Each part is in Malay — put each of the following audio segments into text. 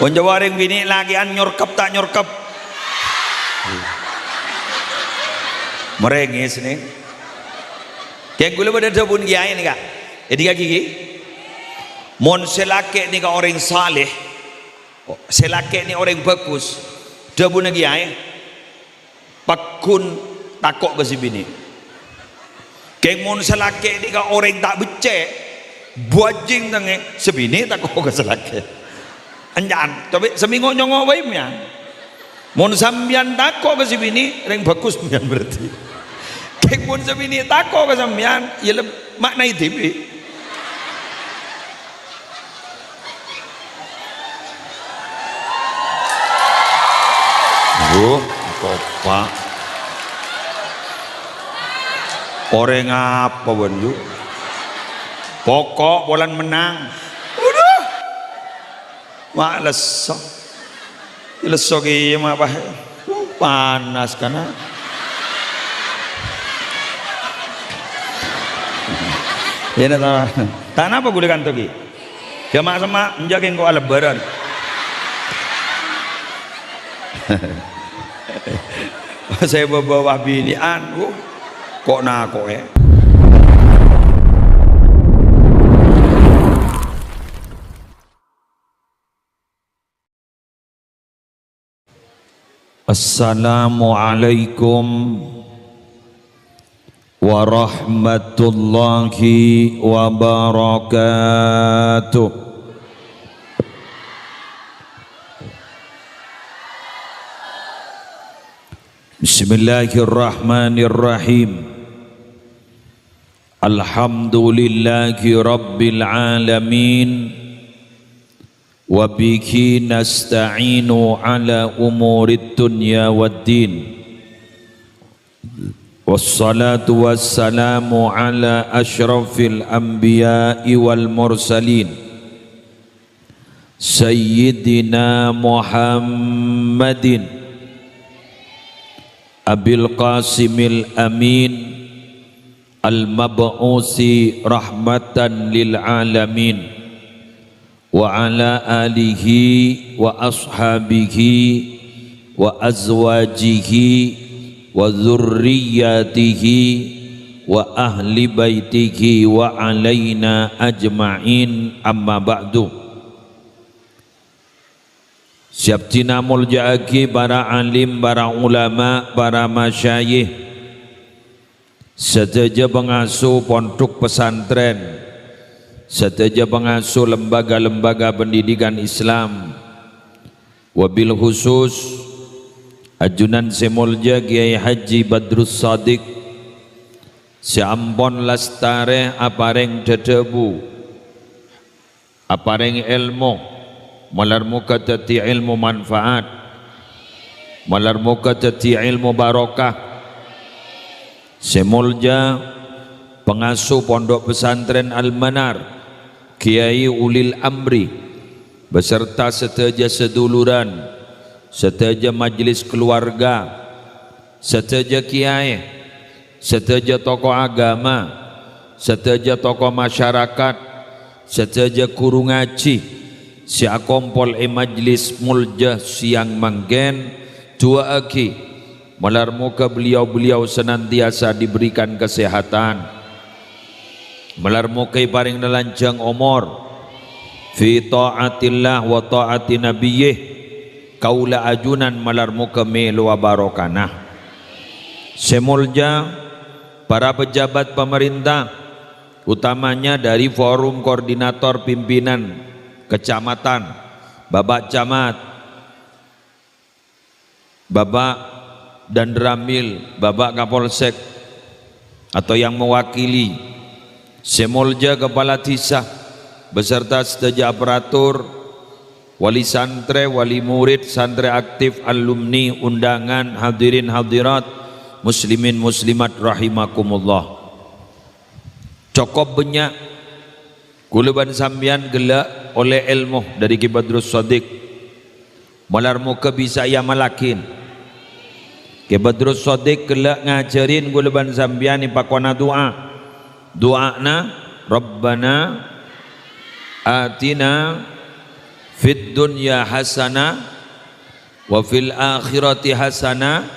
Jawaring bini lagi an nyorkep tak nyorkep. Merengis nih. Kayak gula pada dabun kiai nih kak. Jadi kak gigi. Mon selake nih kak orang saleh. Selake nih orang bagus. Dabun kiai. Pakun takok ke si bini. Kayak mon selake nih kak orang tak becek. Buajing tange sebini takok ke selake. Anjan, tapi seminggu nyongo waimnya. Mon sambian tako ke sini, reng bagus mian berarti. Kek mon sabini tako ke sambian, ya makna itu. Kopa. Orang apa banyu? Pokok bolan menang. Mak lesok lesok iya mak apa panas karena ya nak tanah apa gue kantoki jamak sama menjaga kau lebaran saya bawa binian kok nak kok ya. Assalamualaikum warahmatullahi wabarakatuh. Bismillahirrahmanirrahim. Alhamdulillahi rabbil alamin. Wa bihi nasta'inu ala umurid dunya waddin. Wassalatu wassalamu ala ashrafil anbiya'i wal mursalin Sayyidina Muhammadin Abil Qasimil Amin Al-Mab'usi rahmatan lil alamin wa ala alihi wa ashabihi wa azwajihi wa dzurriyyatihi wa ahli baitihi wa alaina ajma'in amma ba'du. Siap tinamul ja'agi para alim, para ulama, para masyayikh, sedaja pengasuh pondok pesantren, sedaja pengasuh lembaga-lembaga pendidikan Islam, wabil khusus ajunan semulja Kiai Haji Badrus Shadiq si Ampon lastare apareng dedebu apareng ilmu malar muka dadi ilmu manfaat, malar muka dadi ilmu barokah. Semulja pengasuh pondok pesantren Al-Manar Kiai Ulil Amri beserta sedaja seduluran, sedaja majelis keluarga, sedaja kiai, sedaja tokoh agama, sedaja tokoh masyarakat, sedaja guru ngaji, si akompol majlis mulja siang manggen dua aki malar muka beliau-beliau senantiasa diberikan kesehatan, malar mukai paring nelanjang umur fi ta'atillah wa ta'ati nabiyyih kaula ajunan malar muka melu wa barokanah. Semulja para pejabat pemerintah utamanya dari forum koordinator pimpinan kecamatan, babak camat, babak dan ramil, babak kapolsek atau yang mewakili, semulja kepala desa beserta sedaja aparatur, wali santre, wali murid, santri aktif, alumni, undangan, hadirin hadirat, muslimin muslimat rahimakumullah. Cukup banyak kuluban sambian gelak oleh ilmu dari Ki Badrus Shadiq malar muka bisa ia malakin. Ki Badrus Shadiq gelak ngajarin kuluban sambian ipakwana doa. Doana Rabbana atina fid dunya hasanah wa fil akhirati hasanah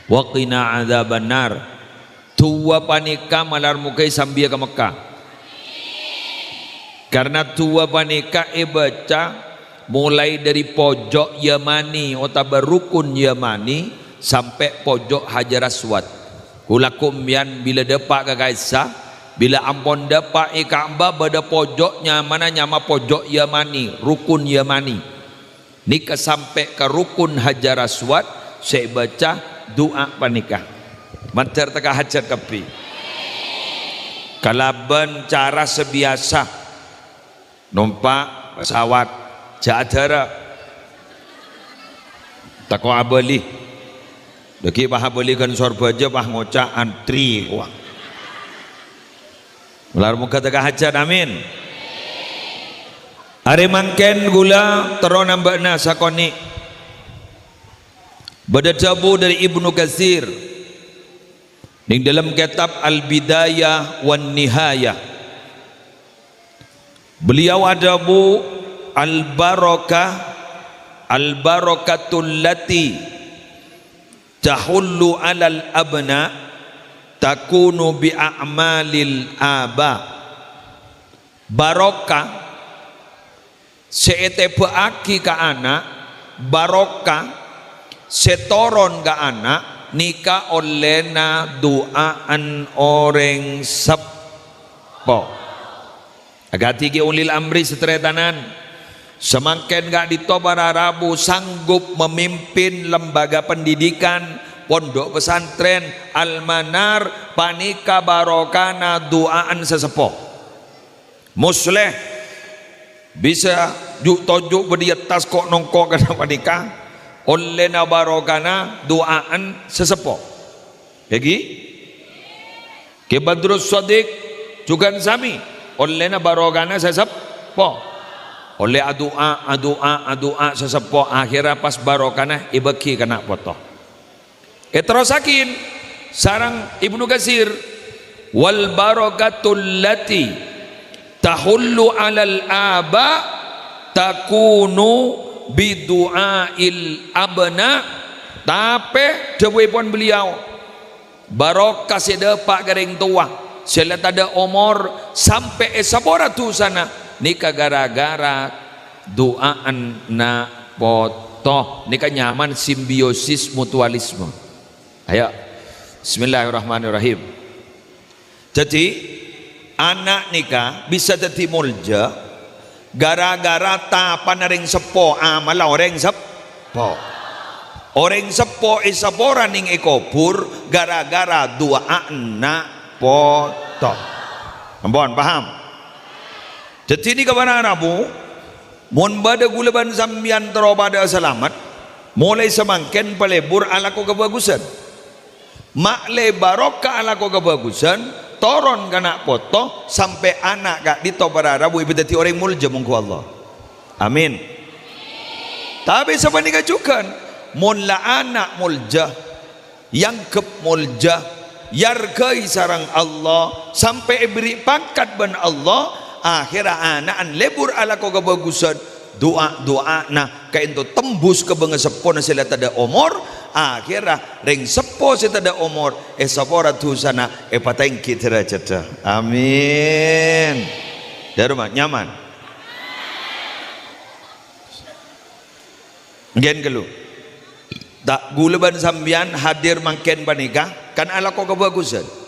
wa qina adzabannar. Tua panika malar mukai sambia ke Mekah. Karena tua panika baca mulai dari pojok Yamani atau rukun Yamani sampai pojok Hajar Aswad. Kulakum yan bila depak ke Kaisah, bila ampun depak Ka'bah pada pojoknya mana nyama pojok Yamani, rukun Yamani. Nika sampai ke rukun Hajar Aswad, saya baca doa panika. Mantar teka hajat kapi. Kalaban cara sebiasa, numpak pesawat, jadara, tako abali. Deki bah abali kan sorbaja bah ngocak antri wah. Ular muka teka hajat amin. Are mangken gula tero nambahna sakoni. Badajabu dari Ibnu Katsir ning dalam kitab Al-Bidayah wan Nihayah. Beliau adabu al-barakatul lati tahullu alal abna takunu bi a'malil aba. Barokah seete beaki ka anak, barokah setoron ka anak nika olena doaan orang sepo. Agati ki ulil amri setretanan semakin gak ditobara Rabu sanggup memimpin lembaga pendidikan, pondok pesantren, almanar, panika barokana doaan sesepo. Musleh bisa juk tojuk berdietas kok nongkok kana panika olena barokana doaan sesepo. Lagi ke Badrus Shadiq juga sami olena barokana sesepo. Oleh adua sesepo akhirnya pas barokana ibeki kena foto. Terusakin sarang Ibnu Katsir wal barakatul lati tahullu alal aba takunu bidu'ail abna. Tapi dawuhipun beliau barokah sedepak garing tua sela tada umur sampai sabora tu sana nika gara-gara doaan na foto nika nyaman simbiosis mutualisme. Ayo bismillahirrahmanirrahim. Jadi anak nika bisa jadi mulja gara-gara tapan ring sepo amala orang sepo. Orang sepo isapora ning ikobur gara-gara doaan na foto. Ampun paham? Jadi ini kawan Rabu, mun bada gulaban sambian terobada selamat, mulai semangken pelebur ala ko kebagusan, makle barokah ala ko kebagusan, toron kena foto sampai anak gak ditobara Rabu ibu dati orang mulja mungku Allah. Amin. Tapi sebenarnya juga, mun la anak mulja, yang kep mulja, yargai sarang Allah sampai beri pangkat ban Allah. Akhirnya anak lebur ala ko kebagusan doa nah kain to tembus ke benga sepo na sila tada umur akhirnya ring sepo sila tada umur sapora tu sana pateng kita ceta. Amin. Dari rumah nyaman gen kelu tak gulaban sambian hadir mangken panika kan ala ko kebagusan.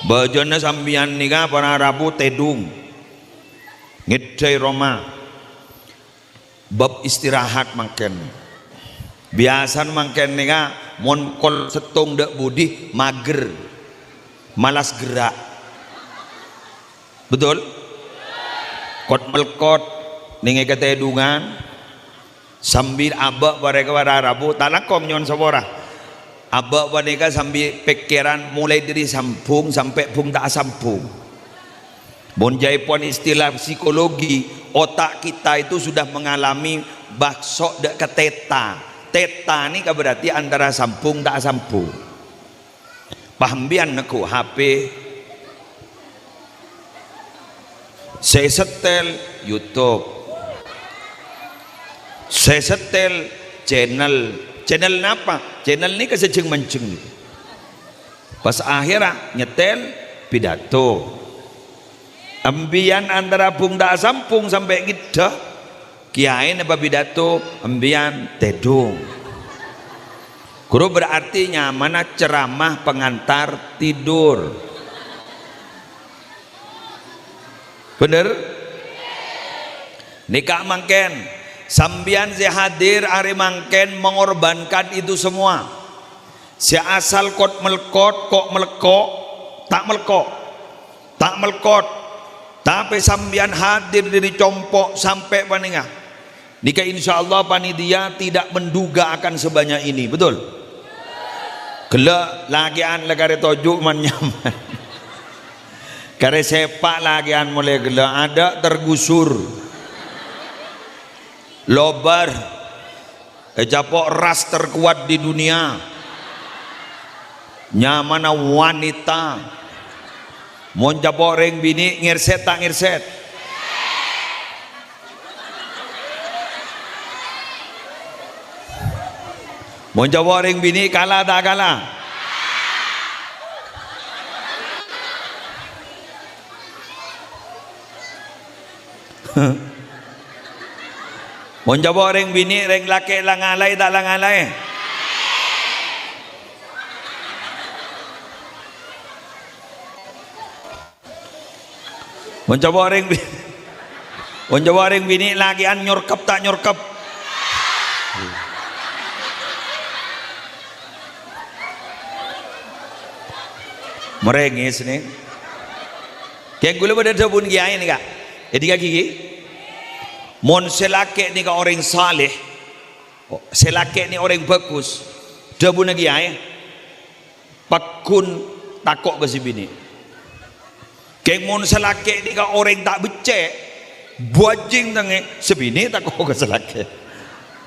Bajana sambian nika para Rabu tedung ngedai Roma bab istirahat mangken biasan mangken nika mon kol setung dek budi mager malas gerak betul kot melkot ninge ketedungan sambil abak bareka para Rabu talakom nyon sabora abak wanita sambil pikiran mulai dari sampung sampai pung tak sampung. Bonjai pun istilah psikologi otak kita itu sudah mengalami bakso dek ke teta. Teta ini berarti antara sampung tak sampung. Pahamian neku HP, saya setel YouTube, Saya setel channel apa? Channel ini kesejeng menceng. Pas akhirnya nyetel pidato. Ambian antara bung dak sampung sampai gitu. Kiai napa pidato, ambian tedung. Guru berarti nyamana ceramah pengantar tidur. Bener? Nikah mangken sambian si hadir ari mangken mengorbankan itu semua. Si asal kok melkot tak melkot tapi sambian hadir dari compok sampai paningah. Nikah insya Allah panitia tidak menduga akan sebanyak ini, betul? Gelak lagian legare tojuk man nyaman. Kare sepak lagian mulai gelak ada tergusur. Lobar japok ras terkuat di dunia. Nyamana wanita. Mon japok reng bini ngirset tak ngirset. Mon japok reng bini kalah tak kalah. Mon japok reng bini reng laki langalai tak langalai. Mencoba orang bini lagian nyorkep tak nyorkep. Merengis nih. Kayak gue pada sabun kiai nih kak. Jadi kak gigi. Mon selake nih kak orang saleh. Selake nih orang bagus. Sabun kiai. Pakun takok ke si bini. Kemon selake ni ka orang tak becek buajing tange sebini tak kau ke selake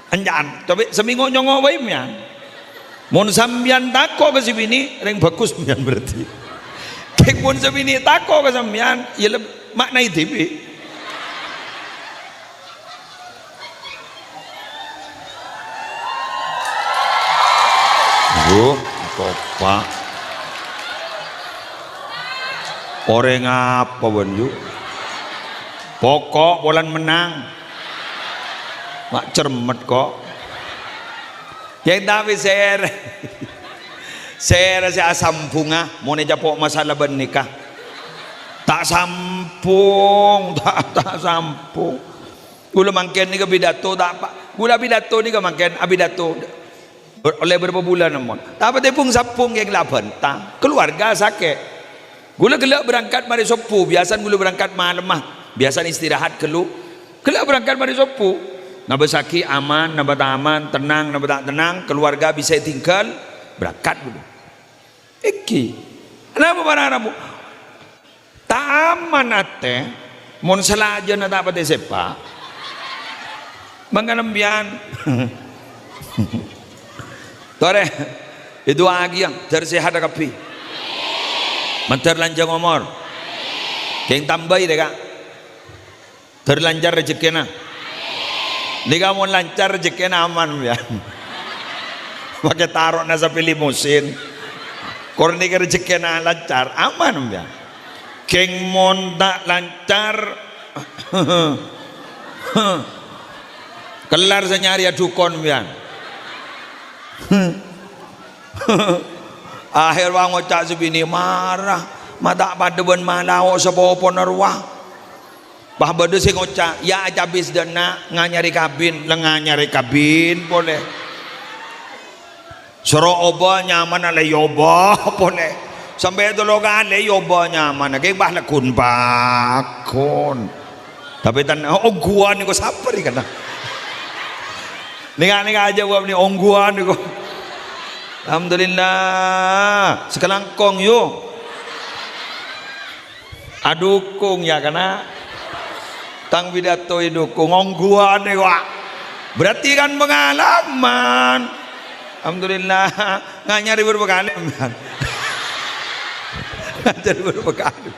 anjan tapi seminggu nyongo wae mian mon sambian tak kau ke sebini reng bagus mian berarti kemon sebini tak kau ke sambian ya makna itu topa orang apa banyu pokok bolan menang mak cermet kok yang tapi saya asam bunga mau japok masalah bernikah tak sampung gula mangken ni ke pidato tak apa gula pidato ni ke mangken abidato oleh berapa bulan namun tak apa tepung sapung yang laban tak keluarga sakit. Gula gelak berangkat mari sopu, biasa gula berangkat malam mah, biasa istirahat gelak berangkat mari sopu. Naba saki aman, naba aman, tenang, naba tak tenang, keluarga bisa tinggal, berangkat dulu. Iki, kenapa barang-barangmu? Tak aman ate, mon selaja na tak pati sepa. Mangkalambian. Tore, itu lagi yang tersehat kapi. Mentar lanjang umur, yang tambahi deh kak, terlancar rezekina, nih kamu lancar rezekina aman ya, pakai taruh nasa pilih musim, korni ke rezekina lancar aman ya, keng mon tak lancar, kelar senyari dukun ya. Akhir wang ngocak sebini marah mata pada ben malau sepopo narwah bah bade sing ngocak ya cabis dana nganyari kabin boleh soro oba nyaman ale yoba boleh sampai itu logan le yoba nyaman kayak bah lekun bakon tapi tan ongguan ni ko saper kan nih aja gua ni ongguan ni ko. Alhamdulillah sekelangkong yuk adukung ya karena tang pidato dukung ongguan nih wak berarti kan pengalaman alhamdulillah nggak nyari berbekali nyari berbekali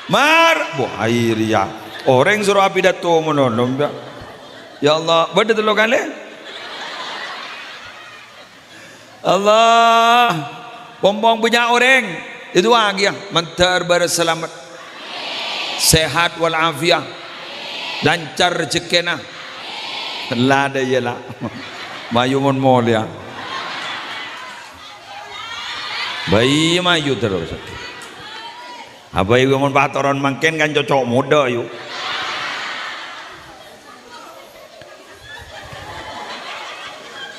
mar bu air ya orang suruh pidato menolong ya Allah betul lo kali Allah pompong punya orang itu lagi ya mentar berselamat sehat walafiat lancar rezekina lah ada je lah mayu mon mulia bayi mayu terus apa yang mon patoran makin kan cocok muda yuk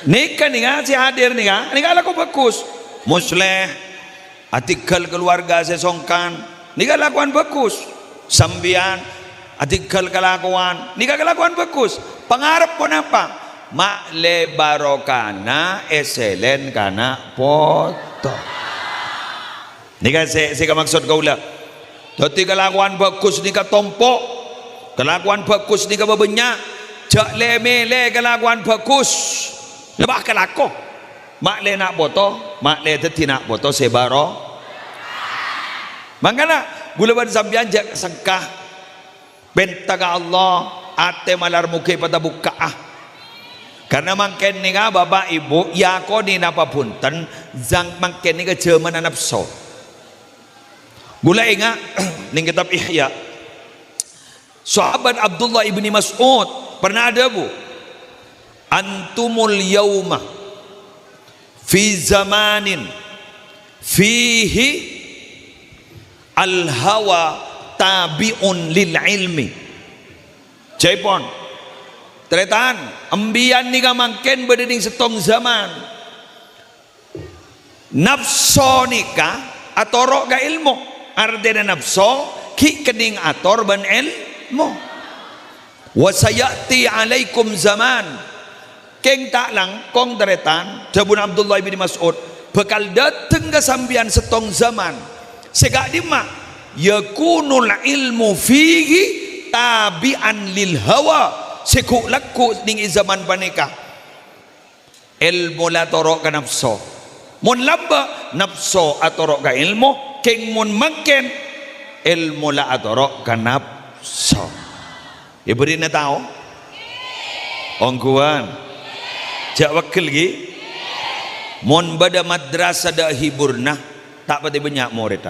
nikah si hadir nikah laku bagus musleh artikel keluarga sesongkan nikah lakuan bagus sambian artikel kelakuan nikah kelakuan bagus pengarap pun apa mak le barokana eselen kana foto nikah saya maksud kau lah jadi kelakuan bagus nikah tompok kelakuan bagus nikah bebenyak jak le mele kelakuan bagus lebah kelako mak le nak boto mak le teti nak boto sebaro makanya gula ban sambian jak sengkah bentaga Allah ate malar muke pada buka karena mangken ni ga bapak ibu ya ko ni napa punten zang mangken ni ga Jerman nafsu gula ingat ning kitab Ihya sahabat Abdullah ibni Mas'ud pernah ada bu antumul yauma fi zamanin fihi al hawa tabi'un lil ilmi jaipon teretan ambian ni kamangken berdinding setong zaman nafso nikah atorok ga ilmu ardena nafso ki kening ator ban ilmu wasayati alaikum zaman keng tak lang kong teretan jabun Abdullah bin Mas'ud bakal dateng ke sambian setong zaman segak dima yakunul ilmu fihi tabi'an lil hawa sekuk laku ning zaman panika ilmu la torok ka nafso mun lamba nafso atorok ka ilmu keng mun mangken ilmu la atorok ka nafso iberi na tao ongkuan jak wakil gi mon bada madrasah dah hiburna tak pati banyak murid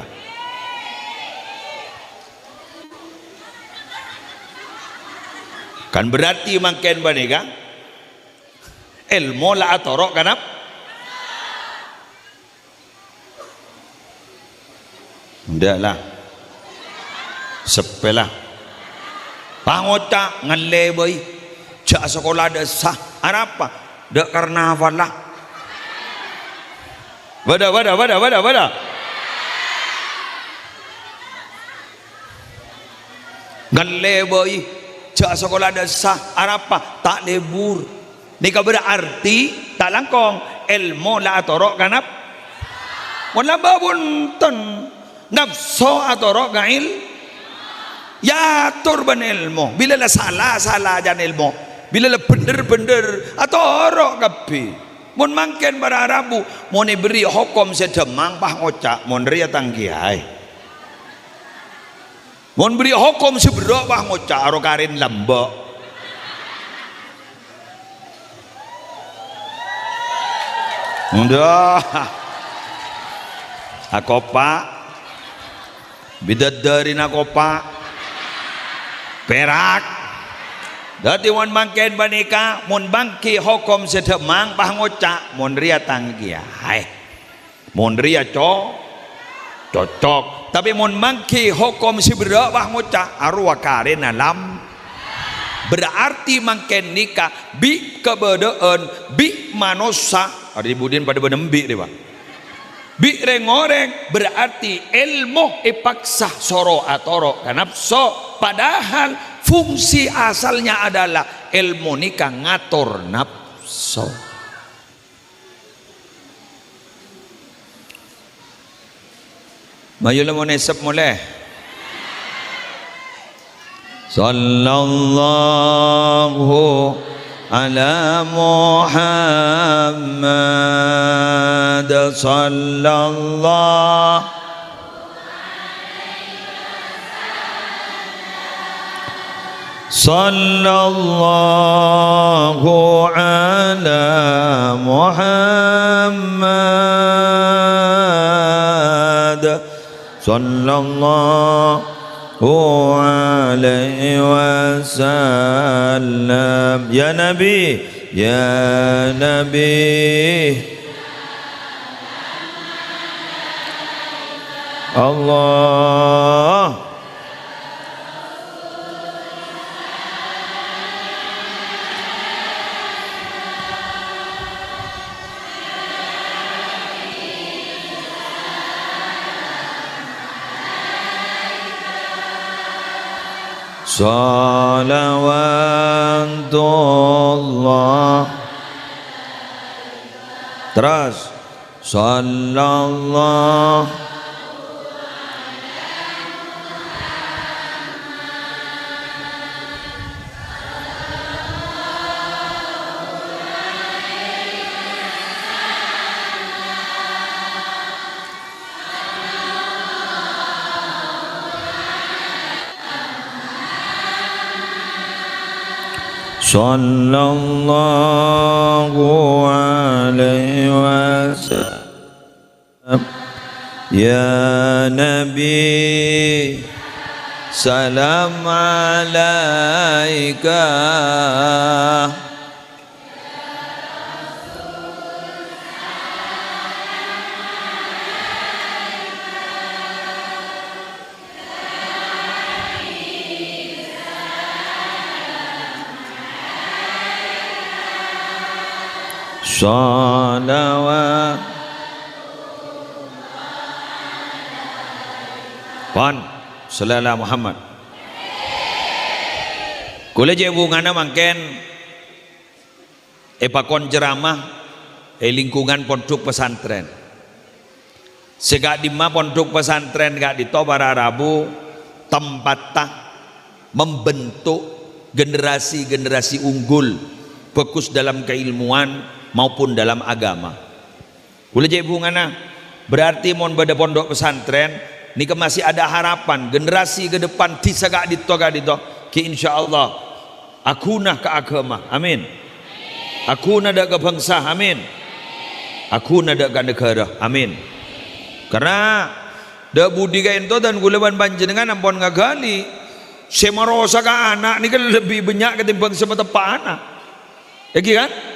kan berarti mangken banika ilmu la atorok kanap ndak lah sepelah pangota ngalle boy jak sekolah dah sah apa dak karnaval lah wada ngalle boy jak sekolah dasar apa tak lebur nikah berarti tak langkong ilmu la atorok kanap wala babunten nafsu atorok gail ya turban ilmu bila la salah jan ilmu bila la bener atorok kapi mun mangken bara Arabu mun beri hukum sedemang pah ngocak mun ria tangkiai mun beri hukum seberok pah ngocak aro karin lambok ndah aku pak bidadari aku pak perak dati mon mangken banika mon bangki hukum sedemang pah ngocak mon ria tangkiai mon ria cocok tapi mon mangki hukum seberok pah ngocak arwah karin alam berarti mangken nikah bi kebedaan bi manusia ada ibudin pada benembi deh pak bi rengoreng berarti ilmu ipaksa soro atoro kanapso padahal fungsi asalnya adalah ilmu nikah ngatur nafsu mayula mo nesep mulai sallallahu ala Muhammad sallallahu sallallahu ala Muhammad sallallahu alaihi wasallam. Ya Nabi, ya Nabi Allah. Salawatullah. Terus sallallahu sallallahu alaihi wasallam. Ya Nabi, salam alaika. Salawat. Pon sallallahu Muhammad. Kula je bungana mangken pakon ceramah lingkungan pondok pesantren. Segak dimah pondok pesantren gak di para Rabu tempatnya membentuk generasi-generasi unggul fokus dalam keilmuan maupun dalam agama. Kula je bungana berarti mon pada pondok pesantren ni masih ada harapan generasi ke depan tisagak dito ki insyaallah aku nak ke agama, amin. Aku nak ke bangsa, amin. Aku nak ke negara, amin. Karena da budi ka ento dan gulaban panjenengan ampun ngagali semarosa ka anak ni kan lebih banyak ketimbang semetepa anak. Ya kan?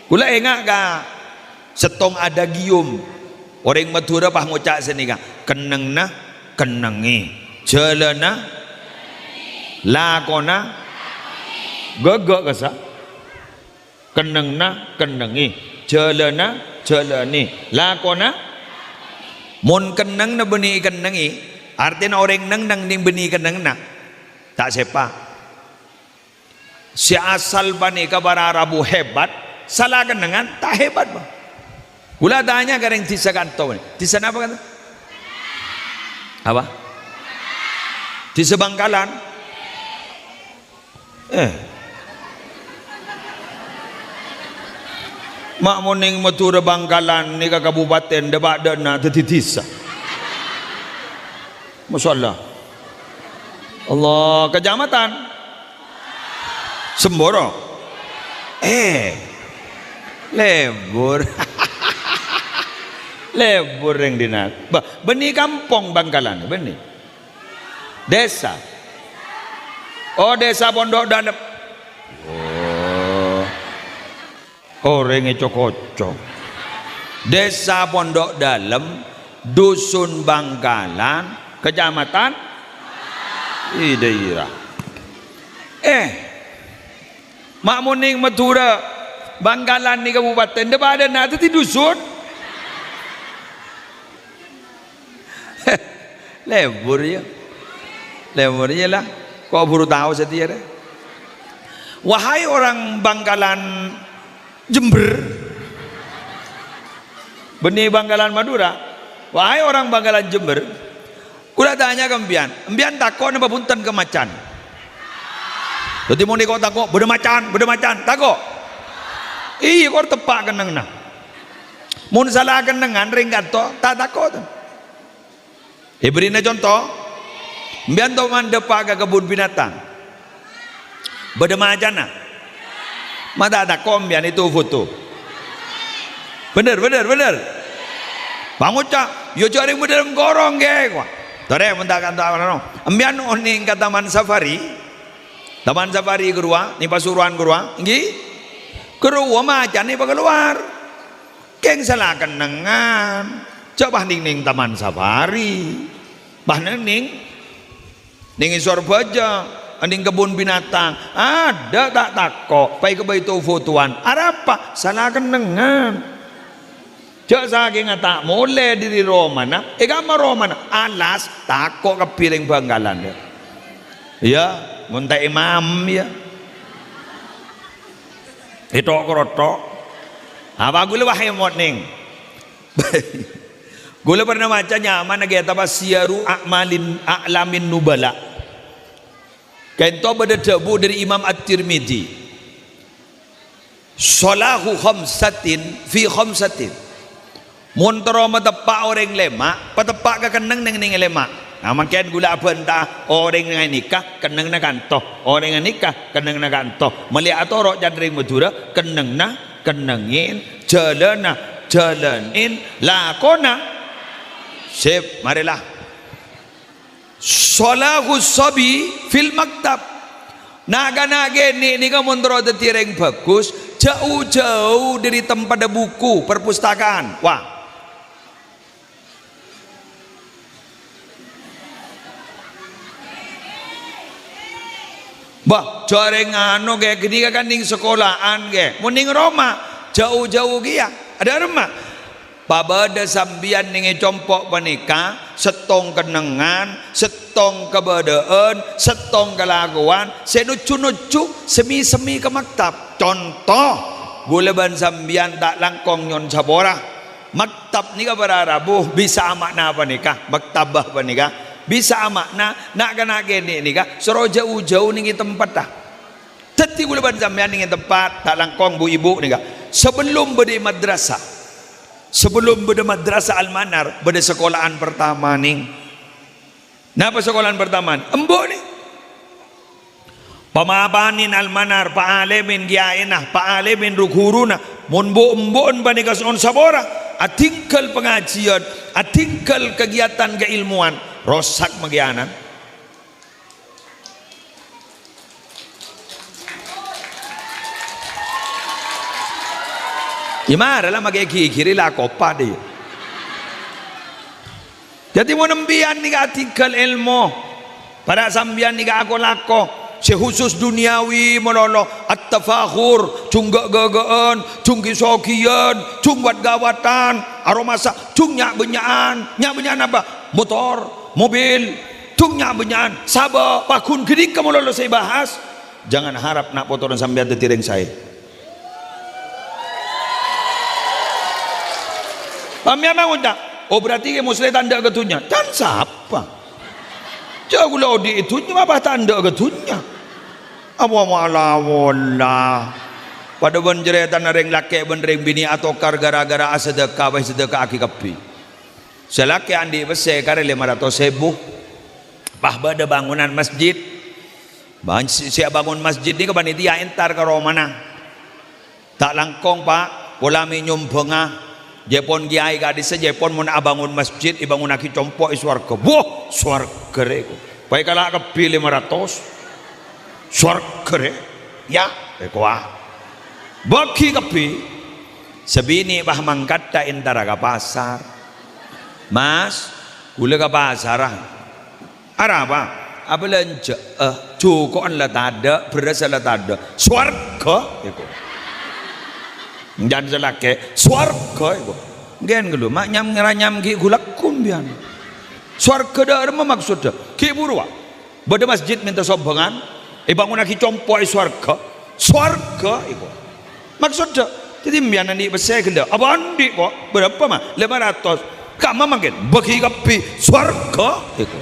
Kula engak ka setong ada gium orang Madura pah ngucap sini ka kenengna kenengi jelana lakona gagak kasa kenengna kenengi jelana jelani lakona mun keneng na benih kenengi artinya orang neng nang ning benih keneng na tak sepa si asal bani kabar Arabu hebat salah kenengan tak hebat bang. Kula tanya kareng tisa kanto ni. Tisa apa kata? Apa? Tisa Bangkalan. Mak moning Madura Bangkalan ni ka kabupaten debak dana teti tisa. Masyaallah. Allah, kecamatan Semboro. Lebur. Lebur yang dinat. Benih kampung Bangkalan, benih. Desa. Oh, desa Pondok Dalam. Oh. Orang cocok. Desa Pondok Dalam, Dusun Bangkalan, Kecamatan daerah. Mak muning Madura Bangkalan ni kabupaten depan ada nak ti dusun. Lebur ya lah. Kau baru tahu setia deh. Wahai orang Bangkalan Jember, benih Bangkalan Madura. Wahai orang Bangkalan Jember, kula tanya ke embian takut napa punten ke macan. Jadi mau kau takut beda macan takut. Iya kau tepak keneng nah. Mun salah kenengan ringkat to tak takut. Berinya contoh, mbian to mandepa ke kebun binatang. Beda macan nah. Mata takut mbian itu foto. Bener. Bangun cak, yo cari dalam gorong ge kwa. Tore mentakan tak no. Ambian oning ke taman safari. Taman safari kerua, ni pasuruan kerua, ngi. Kerua macan ni keluar. Keng salah kenangan. Coba ning taman safari. Bah ning isor baja, ning kebun binatang. Ada tak takok, pai ke baitu fotoan. Apa? Salah kenangan. Cak saking tak mulai diri Romana, gama Romana, alas takok ke piring banggalan ya. Ya, muntah imam ya. Itu krotok. Apa gula wahai morning? Gula pernah baca nyaman lagi apa siaru a'lamin nubala. Kento berdebu dari Imam At-Tirmidzi. Salahu khamsatin fi khamsatin. Montoro matepak orang lemak, patepak ke keneng neng lemak. Nah, makin gula apa entah orang yang nikah keneng na kantoh, orang yang nikah keneng na kantoh. Melihat atau rok jandring Madura keneng na kenengin, jalanin, lakona. Sip, marilah. Salahu sabi fil maktab. Naga-naga ni kan montoro detireng bagus, jauh-jauh dari tempat ada buku perpustakaan. Wah. Bah, coreng anu ge gini kan ning sekolahan ge. Muning Roma jauh-jauh gia. Ada rumah. Pabada sambian ning compok panika, setong kenengan, setong kebadaan, setong kelakuan, senucu-nucu semi-semi ke maktab. Contoh, buleban sambian tak langkong nyon sabora. Maktab ni ka berarabuh bisa makna apa nikah? Maktabah apa nikah? Bisa makna nak kena gini ni kah suruh jauh-jauh nih tempat dah. Teti gula ban sampean nih tempat tak langkong bu ibu nih kah sebelum berde madrasah, sebelum berde madrasah Al-Manar berde sekolahan pertama nih. Napa sekolahan pertama? Embok nih. Pamapanin Al-Manar Pak Alemin giainah Pak Alemin rukuruna monbo embon bani kason sabora atingkal pengajian atingkal kegiatan keilmuan rosak magianan. Gimana lah magi kiri lah kopa deh. Jadi mau nembian ni artikel ilmu pada sambian ni aku lako sehusus duniawi melolo at-tafakhur cunggak gagaan cungki sokian cungwat gawatan aromasa cungnya benyaan apa motor mobil cungnya benyaan sabar pakun gini kamu lalu saya bahas jangan harap nak potoran sambian tetireng saya. Pamian bangun tak? Oh berarti ke muslim tanda ketunya dan siapa? Jauh lo di itu apa tanda ketunya? Apa malah wala? Pada benjeretan areng laki benreng bini atau gara-gara sedekah baik sedekah aki kapi. Selaki andi besar kare 500.000. Bah bada bangunan masjid. Siap bangun masjid ni ke panitia entar ke romana. Tak langkong pak, pola minum bengah. Jepon kiai gadis Jepon mun abangun masjid ibangun aki compok swarga. Wah, swarga reko. Baik kalau kepi 500 swarga re. Ya, reko ah. Bagi kepi sebini bah mangkat ta intara ka pasar. Mas, gula ka pasar ah. Ara apa? Apa belanja? Cukup lah tak ada, beras lah tak ada. Swarga reko. Dan selake swarga itu gen gelu mak nyam ngeranyam ki gulak kumbian swarga dah apa maksudnya ki burua bade masjid minta sobangan bangun aki compoi swarga itu maksudnya jadi mian ni besar genda apa andi kok berapa mah 500 kak mama gen bagi kapi swarga itu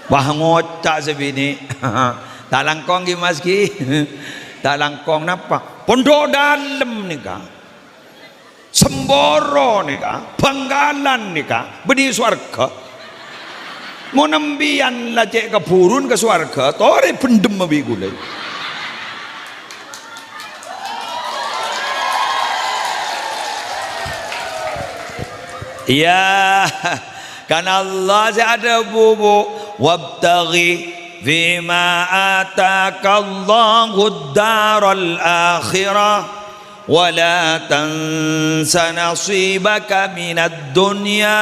wah ngocak sebini tak langkong ki mas ki tak langkong napa pondok dalam ni kah semboro ni kah banggalan ni kah bedi swarga mau nembian lah cek kepurun ke swarga tore pendem mabi gulai Ya, karena Allah ada bubu wabtaghi fima atakallahu daral akhirah wa la tansa nasibaka minad dunya.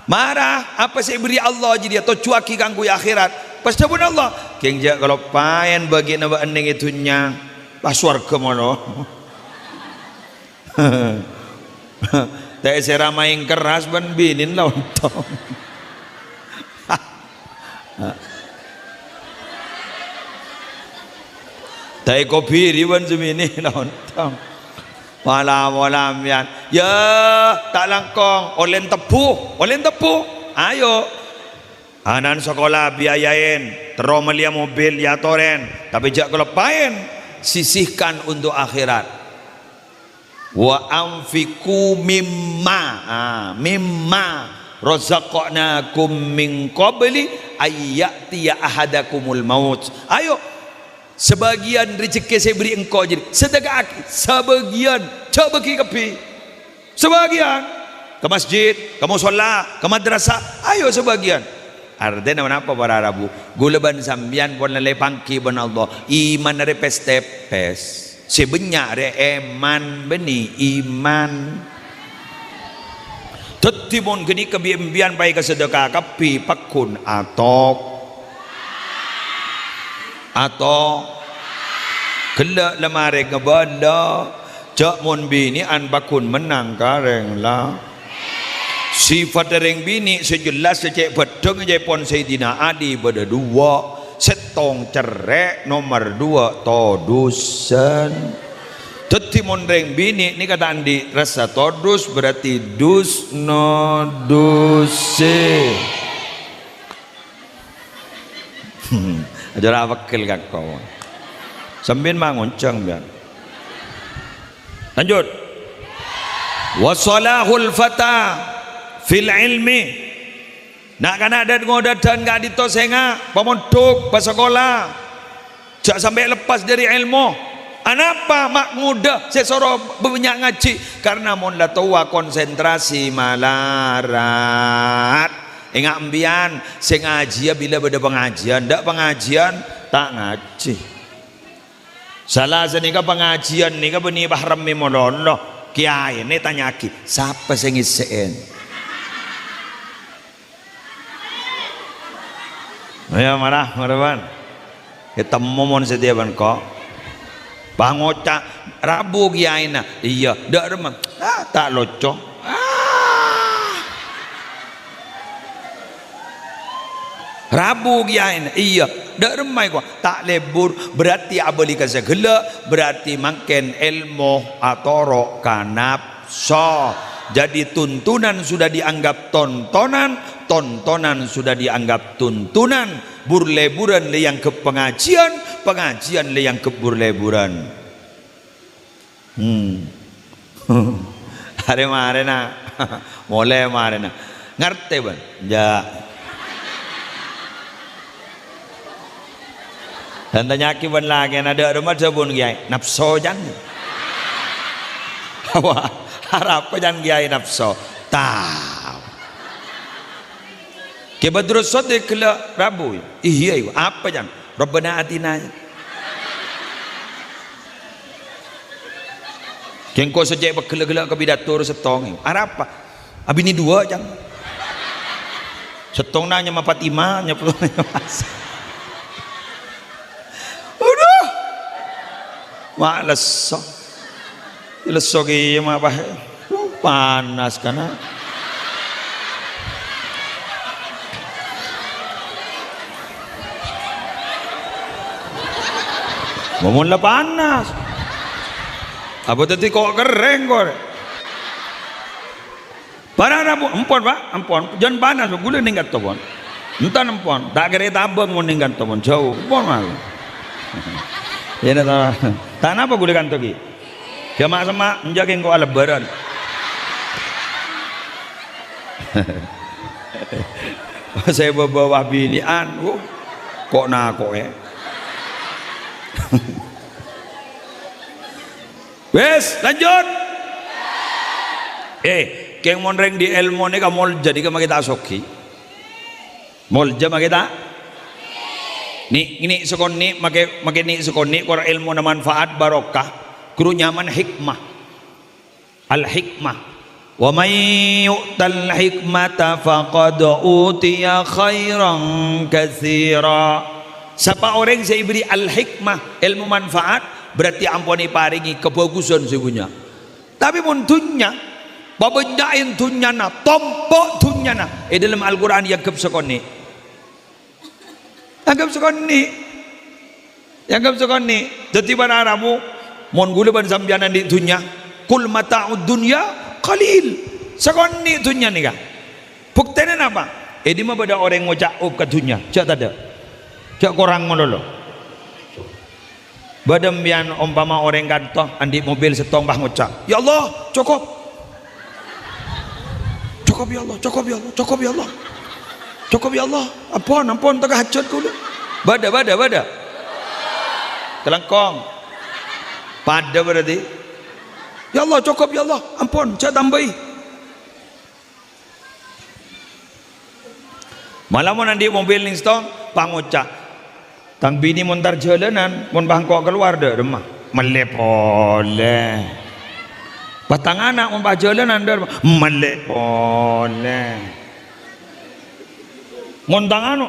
Marah apa saya beri Allah jadi atau cuaki kangku akhirat. Pasti pun Allah. Kengja kalau payen bagi nama ending itunya pas warga mana. Tak saya main keras ban binin lontong. Tak kopi riban semini lontong. Malam yan. Ya tak langkong. Olen tepu. Ayo. Anak sekolah biayain. Teromelia mobil ya toren. Tapi jak kelepain sisihkan untuk akhirat. Wa anfiqu mimma razaqnakum min qabli ayyatiya ahadakumul maut. Ayo sebagian rezeki saya beri engkau jadi sedekah sebagian coba kepi sebagian ke masjid, ke musholla, ke madrasah. Ayo sebagian. Artinya apa para Arabu? Gulaban sambian pun lalai pangki ban Allah. Iman dari pes. Sebenyak re eman beni iman. Tetimun geni kebiambian baik kesedekah kapi pakun atau kelak lemari ngebanda cak mon bini an bakun menang kareng lah. Sifat dereng bini sejelas secek pedeng jepon Sayyidina Adi pada dua. Setong cerek nomor 2 todusan. Tetimun reng bini ni kata andi rasa todus berarti dus no duse. Ajar wakil kak kau. Sambil mangoncang biar. Lanjut. Wasalahul fata fil ilmi. Nak kana ada ngodadan gak ditosenga pemondok pasekolah jak sampai lepas dari ilmu. Anapa mak muda sesoro banyak ngaji karena mon la tua konsentrasi malarat. Ingat ambian sing ngaji bila beda pengajian ndak pengajian tak ngaji. Salah senika pengajian nika beni bahram mimonono kiai ini tanya ki siapa sing ngisen. Ya marah marawan. Ketemu mon setiapan kok. Pangocak Rabu kiaina. Iya, dak remang. Tak locok. Rabu kiaina. Iya, dak remai kok. Tak lebur berarti abali ka segala berarti makin ilmu atoro kanapso. Jadi tuntunan sudah dianggap tontonan, tontonan sudah dianggap tuntunan, burleburan le yang ke pengajian, pengajian le yang ke burleburan. Hari marena, mulai marena, ngerti ban? Ya. Dan tanya kiban lagi, ada rumah sabun kiai, nafsu jangan. Wah. Harap jangan kiai nafsu tahu ke badrus sodik kela Rabu iya apa jangan Rabbana atina kengko sejak berkela-kela ke bidatur setong apa abini dua jangan setong nanya ma Fatimah nya perlu mas aduh males lesogi apa panas karena Memula panas. Apa tadi kok kering kok. Para Rabu empon pak, empon. Jangan panas, gula ningkat topon. Entah empon. Tak kira tabang mau ningkat topon jauh. Empon mal. Ya nata. Tak apa gula kantogi. Kemak semak menjaga kau lebaran. Saya bawa bilian, kok nak kok ya. Wes lanjut. keng monreng di ilmu ni kamol jadi ka makita soki mol jam makita ni ini sekon ni make ni sekon ni kor ilmu na manfaat barokah guru nyaman hikmah al hikmah wa may yu'tal hikmata faqad utiya khairan katsira. Siapa orang saya beri al hikmah ilmu manfaat berarti ampuni paringi kebagusan sebunya. Tapi mun dunya babenyain dunyana tompok dunyana dalam Al-Qur'an yanggap sekoni yanggap sekoni dadi banaramu mun gule ban sambianan di dunya kul mata'ud dunya qalil sekoni dunya nika buktene apa di mah pada orang ngocak ke dunya cak tada cak korang mololo badam bian umpama orang kantoh andi mobil setong bah ngucap ya Allah cukup ya Allah cukup ya Allah ampun tengah hajat kudu bada kelangkong pada berarti ya Allah cukup ya Allah ampun saya tambahi malam andi mobil ning setong pangucap tang bini montar jalanan mon bangkok keluar dah rumah melepole batang anak mon bah jalanan dah melepole mon tang anu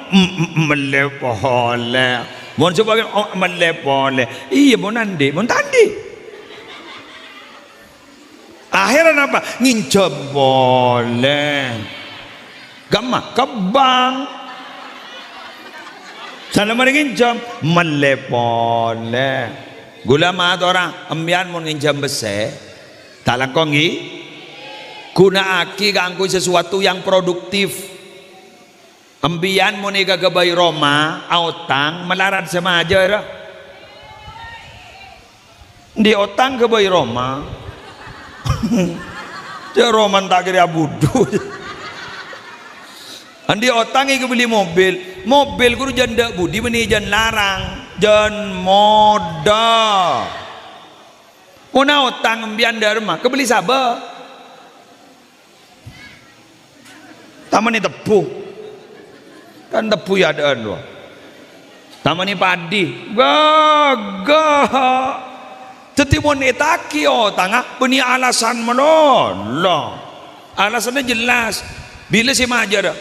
melepole mon sebagai melepole iya mon andi mon tandi akhirnya apa nginjab boleh gamma kebang sana maringin jam melepole gula ma orang ambian mun nginjam bese talangkongi guna aki ganggu sesuatu yang produktif ambian mun iga gabai Roma autang melarat sama aja dah di otang gabai Roma dia Roman tak kira budu andi otangi ke beli mobil guru janda budi meni jan larang jan moda una otang ambian dharma ke beli sabar taman ni tepu kan tepu ya ada dua taman ni padi gagah tetimun etaki otang beni alasan menolong alasannya jelas bila si majar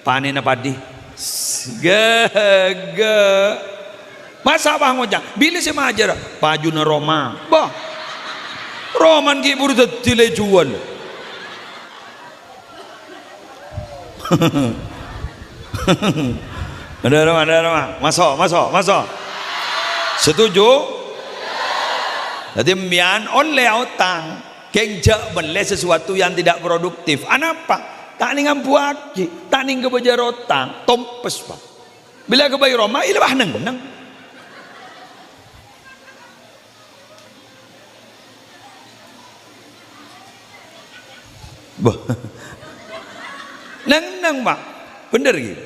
panen padi gaga masa bang ngojak bila si majar paju na Roma bah Roman ki buru tile jual ada Roma masuk setuju jadi mian oleh utang kenjak beli sesuatu yang tidak produktif anapa tak ningan buaki, tak ning kebajar otang, tompes pak. Bila kebayi Roma, ilabah neng. Neng pak, bener gitu.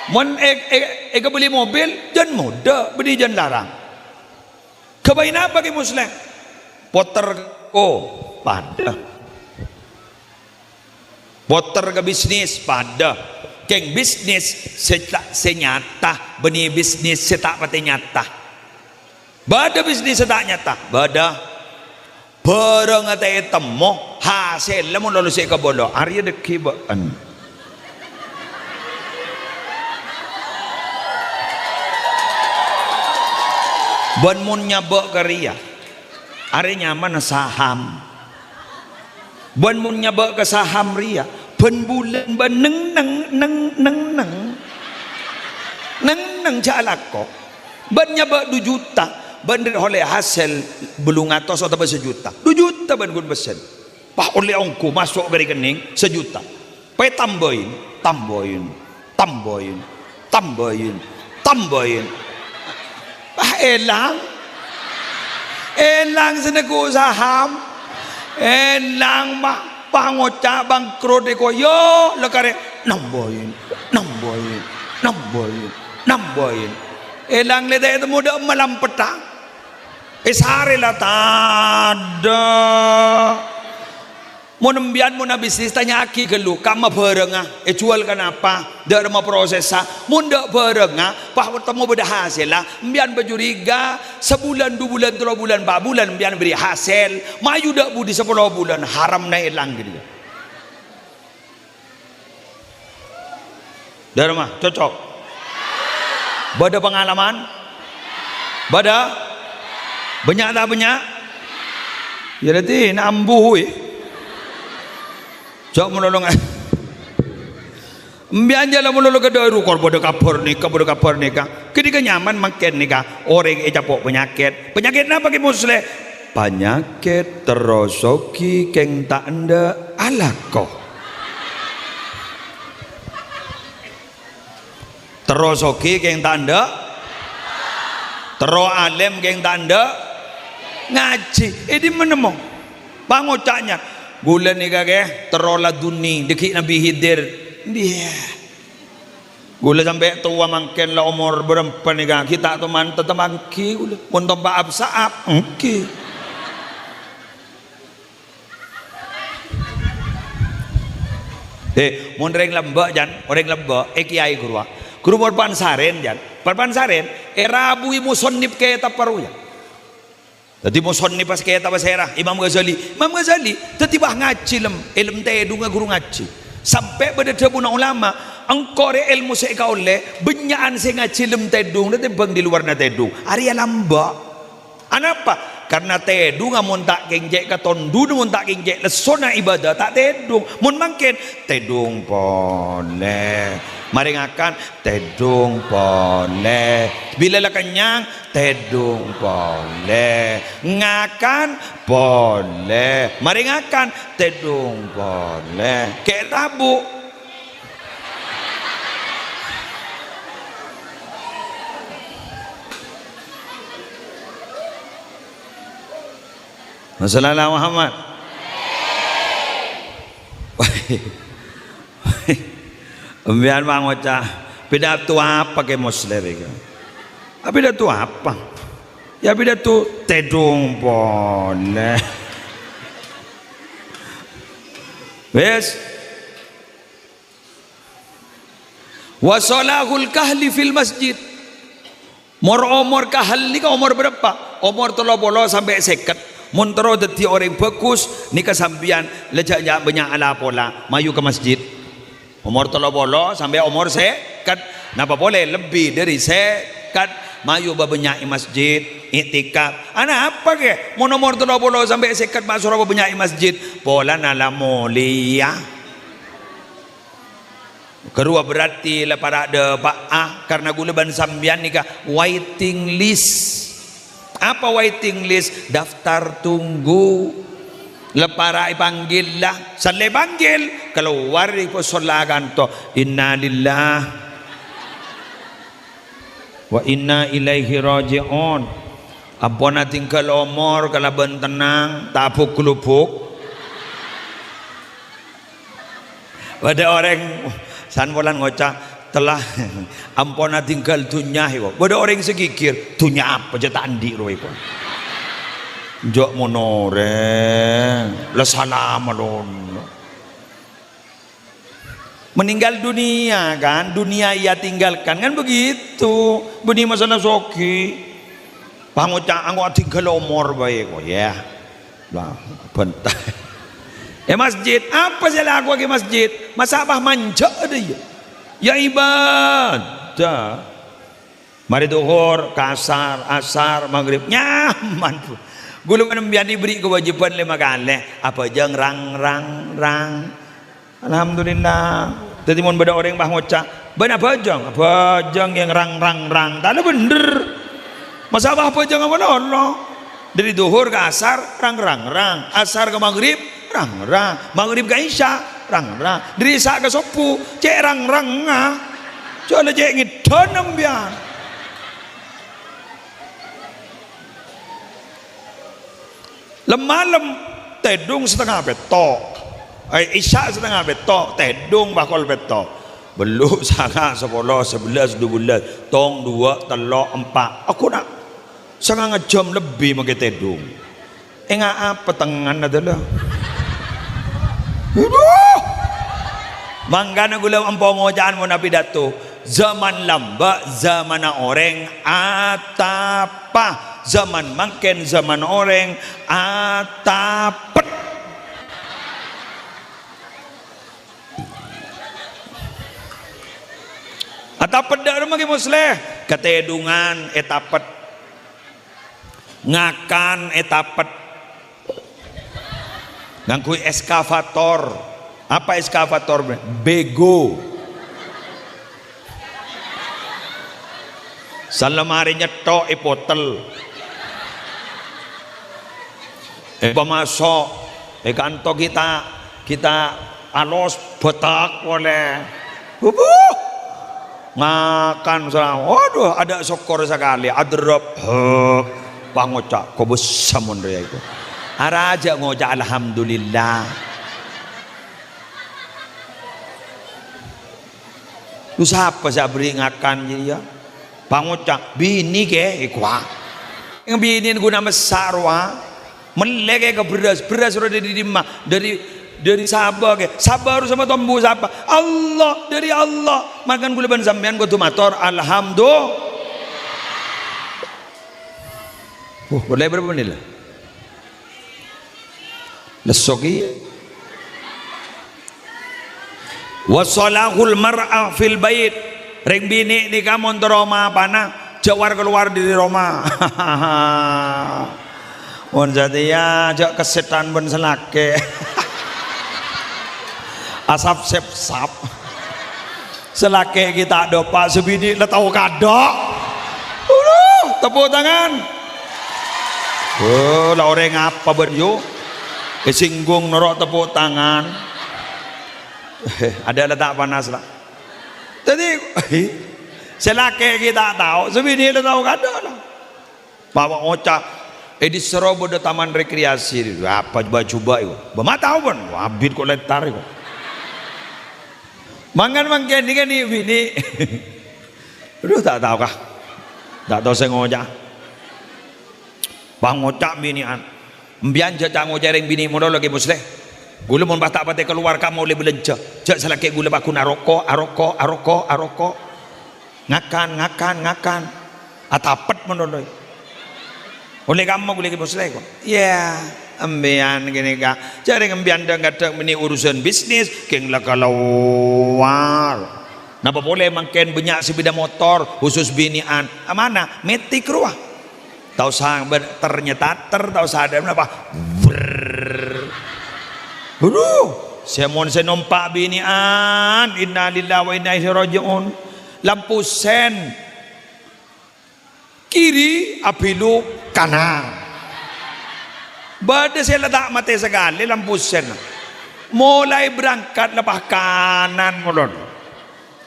Mon beli mobil, jangan muda, beli jangan larang. Kebayi apa ke muslim? Poter pada. Poter ke bisnis pada keng bisnis senyata benih bisnis setak pati nyata bada bisnis setak nyata bada barang atai temo hasil lamun lalu saya kebolo arya dekibaan ban mun nyabak karya are nyaman saham ban mun nyabak ke saham ria ban bulan ban neng jalako ban nyabak 2 juta ban oleh hasil belum atas atau sejuta 2 juta ban gun besen pah oleh ongku masuk ke rekening 1 juta pe tambahin pah elang senego saham elang mah pangoca bangkrut deko yo lekare namboyin elang leda itu muda malam petang sare lah tada Mau nembian mau na bisnis tanya aki gelu kama berengah jual kenapa dak mau prosesa mau dak berengah pah bertemu beda hasil lah mbian bejuriga sebulan 2 bulan 3 bulan 4 bulan mbian beri hasil mayu dak budi 10 bulan haram na ilang gitu dak mah cocok bada pengalaman bada banyak tak banyak ya nanti nak ambuh jauh menolong mbianja lah menolong ke daerah kor bodoh kapur nikah ketika nyaman makin nikah orang capok penyakit apa ke muslim penyakit terosoki keng tak anda alako terosoki keng tak anda tero alim keng tak anda ngaji ini menemong pangocaknya bulan ni kage terola duni deki Nabi Hidir dia gula sampai tua mangken la umur berapa ni kita teman tetamangki gula pun tomba absaap okey mun reng lembak jan orang lembak kiai guru pan saren jan pan saren rabu musonnib ke taparu ya tadi musonni pas kaya tabasera Imam Ghazali tetibah ngaji ilm tedu guru ngaji sampai pada debuna ulama engkau ilmu seka oleh benyaan saya ngaji ilm tedung nanti bang di luar na tedung area lamba anapa karena tedung amun tak gengjek katondu mun tak gengjek lesona ibadah tak tedung mun mangken tedung boleh mari ngakan tedung boleh bila lah kenyang tedung boleh ngakan boleh mari ngakan tedung boleh kayak rabu Masalah Muhammad Ambian bang ngocah pidato apa ke muslim itu pidato apa ya pidato tedung boleh wes wasolahul kahli fil masjid umur kahal ni ka umur berapa umur 30 sampai 50 Montoro deti orang bagus ni kesambian lejaknya banyak ala pola mayu ke masjid umur 30 sampai umur sekat napa boleh lebih dari sekat mayu banyak masjid iktikaf anak apa ke umur 30 sampai sekat masuk banyak masjid pola nala mulia kedua berarti lah para ada baah karena gula ban sambian ni ka waiting list apa waiting list daftar tunggu lepara panggil lah sale panggil keluar di posolagan to inna lillah wa inna ilaihi raji'un ampun tinggal umur kalau bentenang tapuk kelupuk pada orang san bolan ngocah telah ampona tinggal dunia itu pada orang segikir dunia apa je tandi roy pun jok monore la salam alon meninggal dunia kan dunia ia tinggalkan kan begitu beni masalah soki pangocak anggo tinggal umur baik kok ya lah bentar masjid apa salah aku ke masjid masa apa manja dia ya ibadah mari duhur kasar asar maghrib nyaman pun gulungan biar diberi kewajiban 5 kali apa jeng rang alhamdulillah jadi mun beda orang bah ngocak benar apa jeng yang rang tak ada bener masa apa jeng apa Allah dari duhur ke asar rang asar ke maghrib rang maghrib ke isya rang dari isya ke sopu cek rang coba cek ngidon ambian lemalem tedung setengah petok isya setengah petok tedung bakal petok beluk sangat 10 11 12 tong 2 telok 4 aku nak setengah jam lebih pakai tedung enggak apa tengan adalah Aduh. Manggana gula ampong ngojaan mo na pidato. Zaman lamba, zaman na oreng atapa. Zaman mangken, zaman oreng atapet. Atapet dah rumah musleh. Ketedungan etapet. Ngakan etapet. Ngangkui eskavator. Apa eskavator? Bego. Salamari nyetok ipotel. Pemasok. Kantor kita alos betak boleh. Makan salam. Waduh, ada sokor sekali. Adrop. Pangocak. Kau besamun dia itu. Araja ngocak alhamdulillah. Lu siapa saya beri ngakan jadi ya? Pangocak bini ke ikwa. Yang bini guna besar wa. Melek ke beras sudah dari dimah dari sabar ke sabar sama tombu siapa? Allah dari Allah. Makan gula ban sampean kudu matur alhamdulillah. Boleh berapa menit lah? Lesoki wasalahul mar'a fil bait ring bini ni kamon Roma pana jawar keluar dari Roma. Mon jadiya jak kesetan ben selake. Asap sep-sap selake kita dopa sebini le tau kadok. Tepuk tangan. Oh, lah orang apa ben yo? Kesinggung norok tepuk tangan. Ada letak panas lah. Jadi selake kita tahu, sebini kita tahu kada lah. Bawa ocak, di Serobo ada taman rekreasi, apa coba itu? Bama tahu pun, wabit kok letar itu. Mangan mangken ni kan ni bini. Aduh tak tahu kah? Tak tahu saya ngocak. Bang ngocak binian. Mbian jajak ngojareng bini muda lagi musleh. Gula mun batak batai keluar kamu boleh belanja. Jak selaki gula baku naroko, aroko. Ngakan. Atapet menoloi. Oleh kamu boleh musleh kok. Ya, ambian gini kak. Jareng ambian dah kadang meni urusan bisnis, keng lah keluar. Napa boleh mangken banyak sepeda motor khusus binian. Amana metik ruah. Tahu sang ternyata tahu sadar apa? Saya mohon saya nompak binian. Innalillahi wa inna ilaihi rajiun. Lampu sen kiri apilu kanan. Bada saya letak mati sekali lampu sen. Mulai berangkat lepas kanan mulon.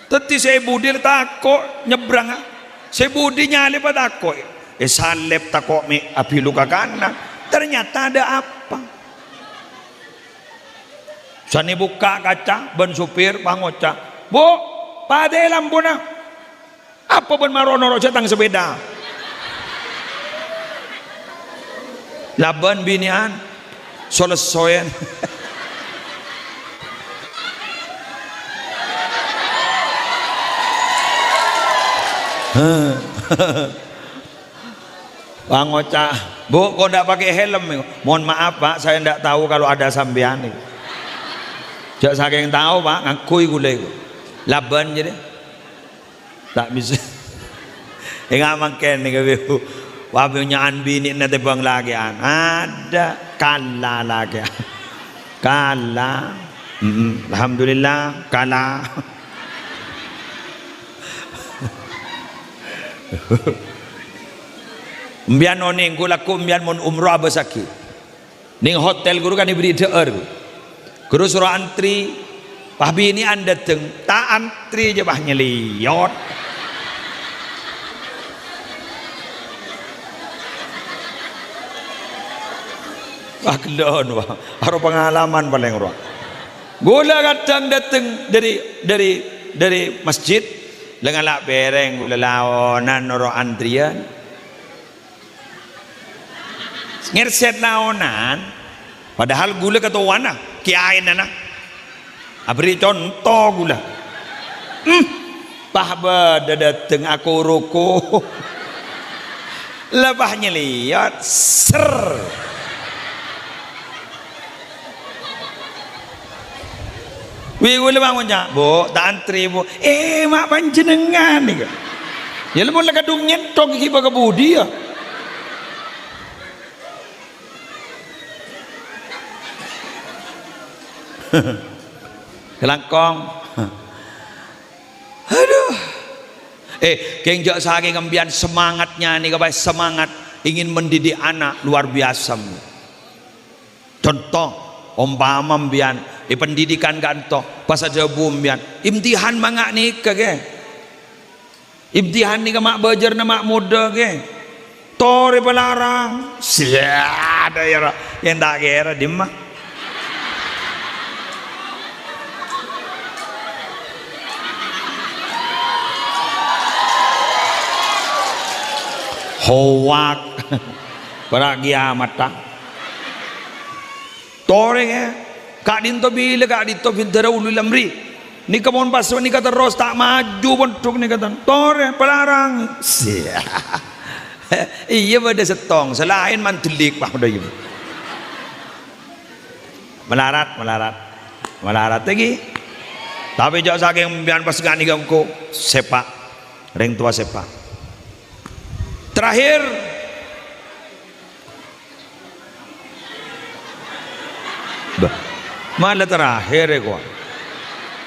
Teti saya budi letak kok nyebrang. Saya budi nyali pada kok. Salep takok mi api luka kanan. Ternyata ada apa? Sani buka kaca, ben supir pangoca. Bu, pade lampu na. Apa ben marono datang sepeda? Laban binian, solesoyan. Bang Oca, bu, kok tidak pakai helm? Mohon maaf pak, saya tidak tahu kalau ada sambian. Jak saking tahu pak, ngakui gulai. Laban jadi, tak bisa. Enggak makan nih kebiu. Wabinya bini nanti bang lagi ada kalah lagi. Kalah. Alhamdulillah kalah. Mbian oning kulaku mbian mon umrah besaki. Ning hotel guru kan diberi deer. Guru suruh antri. Pahbi ini anda datang, tak antri je bah nyeliot. Wah kelon wah. Haru pengalaman paling roh. Gula kadang datang dari masjid dengan lak bereng gula lawanan noro antrian. Ngerset laonan padahal gula ketuan kiain anak Beri contoh gula. Pah bada dateng aku ruku. Lebahnya lihat ser. Wih bangunnya, bu, tak antri bu. Mak panjenengan nih. Ya lebih lagi kadung nyentok gigi baga budi ya. Kelangkong. Aduh. Kengjak saking ngembian semangatnya nih kapai semangat ingin mendidik anak luar biasa. Contoh umpama mbian pendidikan ganto pas aja bumbian imtihan mangak nih kage. Imtihan nih mak bajar na mak muda ke. Tore pelarang. Siada ya yang tak kira dimah. Hoak para kiamat tak tore ya kak dinto bila kak dinto bintara ulu lamri ni kamon pas ni kata terus tak maju bentuk ni kata tore pelarang iya pada setong selain mantelik pak udah ibu melarat lagi tapi jauh saking biar pas gani kamu sepak reng tua sepak. Terakhir malah terakhir ya kau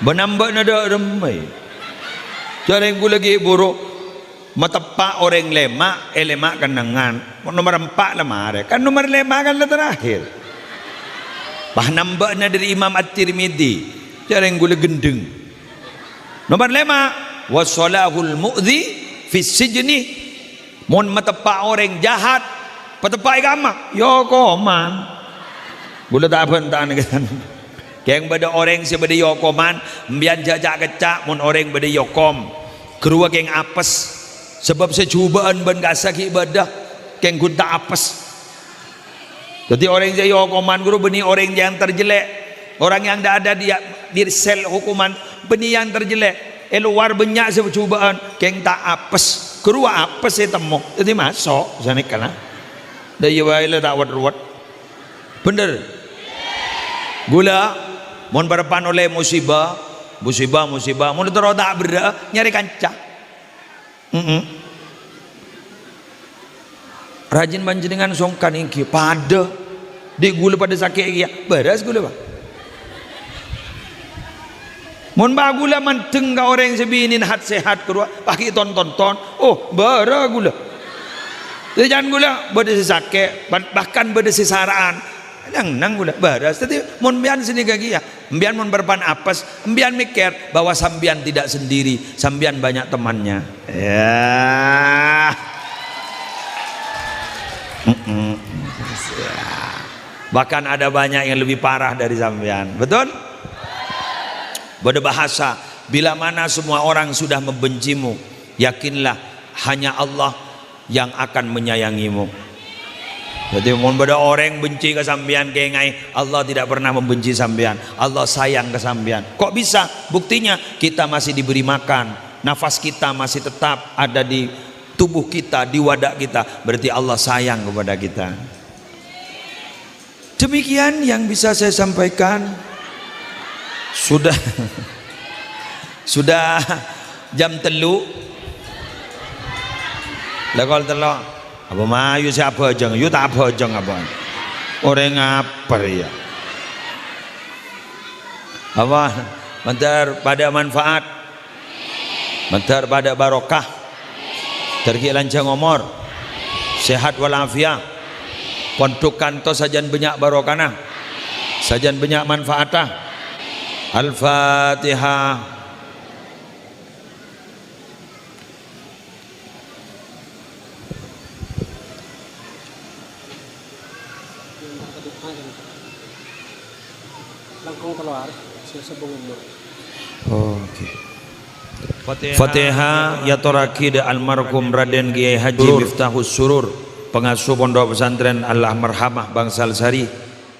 benambak nada remai cara yang lagi buruk matepak orang lemak kenangan nomor 4 lemari kan nomor 5 kan lah terakhir bah nambaknya dari Imam At-Tirmidzi cara yang gendeng nomor 5 wasolahul mu'zi fis sijni mun matepak orang jahat patepak agama yo koman gula tak bentan kan keng beda orang si beda yokoman mbian jajak kecak mun orang beda yokom kerua keng apes sebab secubaan ben gasak ibadah keng gunta apes jadi orang yang yokoman guru beni orang yang terjelek orang yang tidak ada di sel hukuman beni yang terjelek luar banyak cobaan keng tak apes kerua apes saya temu jadi masuk sana kana dari waila tak ruwet bener gula mon berpan oleh musibah mon terus tak berda nyari kancah rajin panjenengan songkan ingki pada di gula pada sakit ya beres gula Pak mun bagula manteng ka orang sebinin hat sehat kerua pakai tonton oh bara gula jangan gula beda sesake bahkan beda sesaraan nang gula baras tapi mun bian sini gagi ya mbian mun berpan apes mbian mikir bahwa sambian tidak sendiri sambian banyak temannya ya bahkan ada banyak yang lebih parah dari sambian betul. Pada bahasa bila mana semua orang sudah membencimu yakinlah hanya Allah yang akan menyayangimu. Jadi mun pada orang benci ke sambian kengai Allah tidak pernah membenci sambian Allah sayang ke sambian kok bisa buktinya kita masih diberi makan nafas kita masih tetap ada di tubuh kita di wadah kita berarti Allah sayang kepada kita. Demikian yang bisa saya sampaikan. Sudah jam telu lekol telo apa mayu siapa jeng yu tak apa jeng apa orang ngapar ya apa mentar pada manfaat mentar pada barokah terki lancang umur sehat walafiat pontukan to sajan banyak barokana sajan banyak manfaatah. Al-Fatihah. Langkung keluar sebelum Oke. Fatihah ya torakid almarhum Raden Kiai Haji Miftahus Surur pengasuh pondok pesantren Allah Marhamah Bangsal Sari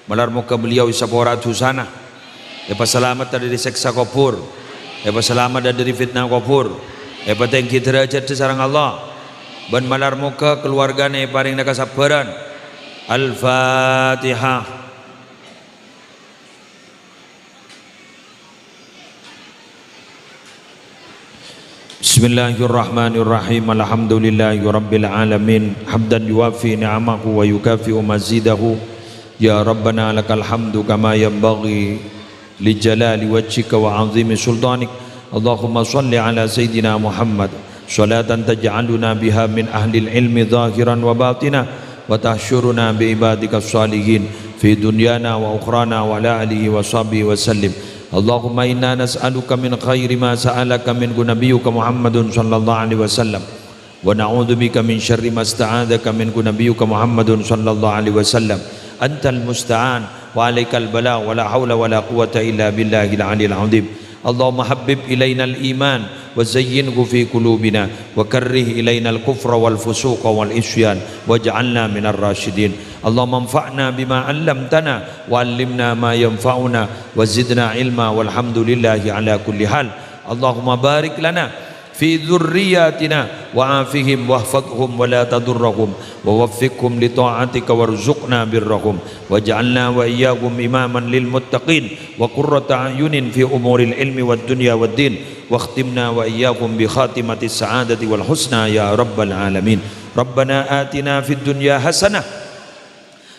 melar muka beliau isaporat husana selamat dari disiksa kubur, selamat dari fitnah kubur, tinggi derajat di sareng Allah, ban malar muka keluargane paring kasabaran. Al-Fatihah. Bismillahirrahmanirrahim. Alhamdulillahi rabbil alamin, hamdan yuwafi ni'amahu wa yukafi'u mazidahu. Ya Rabbana lakal hamdu kama yanbaghi li jalali wajhika wa 'azimi sultanik. Allahumma salli ala sayyidina Muhammad salatan taj'aluna biha min ahli ilmi zahiran wa batina wa tahsyuruna bi ibadika salihin fi dunyana wa ukhrana wa ala alihi wa sahbihi wa sallim. Allahumma inna nas'aluka min khairi ma sa'alaka minhu nabiyyuka Muhammadun sallallahu alaihi wasallam wa na'udzubika min syarri ma sta'adzaka minhu nabiyyuka Muhammadun sallallahu alaihi wasallam. Antal musta'an wa alaikal bala wa la hawla wa la quwwata illa billahil aliyil azim. Allahumma habbib ilaina al-iman wa zayyinhu fi qulubina wa karrih ilaina al-kufra wal fusuqa wal isyan waj'alna minar rasyidin. Allahumma anfa'na bima 'allamtana wa 'allimna ma yanfa'una wa zidna ilma walhamdulillahi ala kulli hal. Allahumma barik lana fi dzurriyyatina wa afihim wahfadhum wa la tadurrahum wa waffiqhum li ta'atika warzuqna birrahum waj'alna wa iyyahum imaman lil muttaqin wa qurrata a'yunin fi umuril ilmi wad dunya wad din wakhtimna wa iyyahum bi khatimatis sa'adati wal husna ya rabbal alamin. Rabbana atina fid dunya hasanah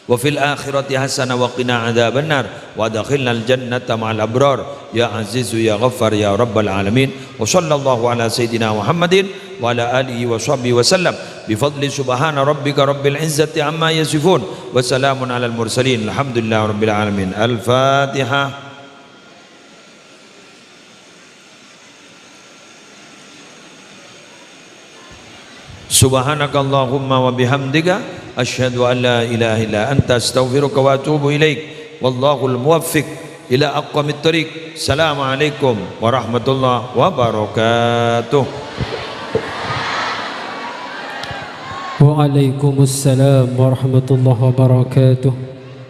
wa fil akhirati hasanah wa qina adzabannar wa adkhilnal jannata ma'al abrar ya azizu ya ghaffar ya rabbal alamin. Wa sallallahu ala sayyidina Muhammadin wa ala alihi wa sahbihi wa sallam bi fadli subhana rabbika rabbil izzati amma yasifun wa salamun alal mursalin alhamdulillahi rabbil alamin. Al-Fatihah. Subhanakallahumma wa bihamdika asyhadu an la ilaha illa anta astaghfiruka wa atubu ilaik. Wallahul muwaffiq ila aqwamit thoriq. Assalamualaikum warahmatullahi wabarakatuh. Waalaikumsalam warahmatullahi wabarakatuh.